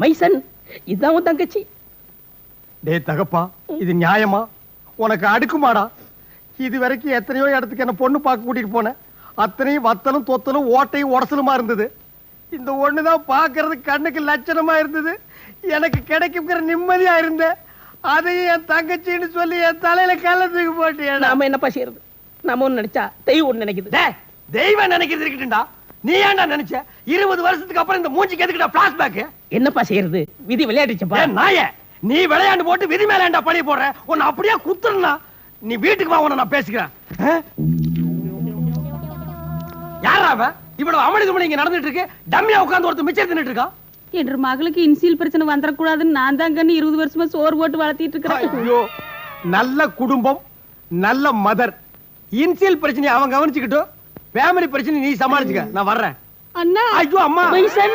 மைசன் இதான் உன் தங்கச்சி. டே தகப்பா, இது நியாயமா? உனக்கு அடுக்குமாடா? இது வரைக்கும் எத்தனையோ இடத்துக்கு என்ன பொண்ணு பார்க்க கூட்டிட்டு போனேன். அத்தனையும் வத்தலும் தொத்தலும் ஓட்டையும் உடசலுமா இருந்தது. இந்த ஒண்ணுதான் பாக்குறது கண்ணுக்கு லட்சணமா இருந்தது. எனக்கு கிடைக்குங்கிற நிம்மதியா இருந்தேன். அதையும் என் தங்கச்சின்னு சொல்லி என் தலையில கள்ளத்துக்கு போட்டியா? நாம என்னப்பா செய்யறது? நாம ஒண்ணு நினைச்சா தெய்வம் ஒண்ணு நினைக்குது. தெய்வம் நினைக்கிறது இருக்கட்டும்டா. நீ ஏன்டா நினைச்ச 20 வருஷத்துக்கு அப்புறம் இந்த மூஞ்சிக்கு எதுக்குடா பிளாஷ்பேக்? என்னப்பா செய்யறது? விதி விளையாடுச்சப்பா. நாயே, நீ விளையாண்டு போட்டு விதி மேல ஏன்டா பழி போடுற? உன்னை அப்படியே குத்துறனா? நீ வீட்டுக்கு வா, உன்னை நான் பேசிக்கிறேன். யாரா அவ? இவ்வளவு அமளிதுமணி இங்க நடந்துட்டு இருக்கு. டம்மியா உட்கார்ந்து ஒருத்தர் மிச்சம் தின்னுட்டு இருக்கா. என்ற மகளுக்கு இன்சியல் பிரச்சனை வந்துடக்கூடாதுன்னு நான் தான் கண்ணு 20 வருஷமா சோறு போட்டு வளர்த்திட்டு இருக்கிறேன். ஐயோ, நல்ல குடும்பம், நல்ல மதர். இன்சியல் பிரச்சனை அவன் கவனிச்சுக்கிட்டோம். ஃபேமிலி பிரச்சனை நீ சமாளிச்சுக்க. நான் வர்றேன். அண்ணா. ஐயோ அம்மா. மைசன்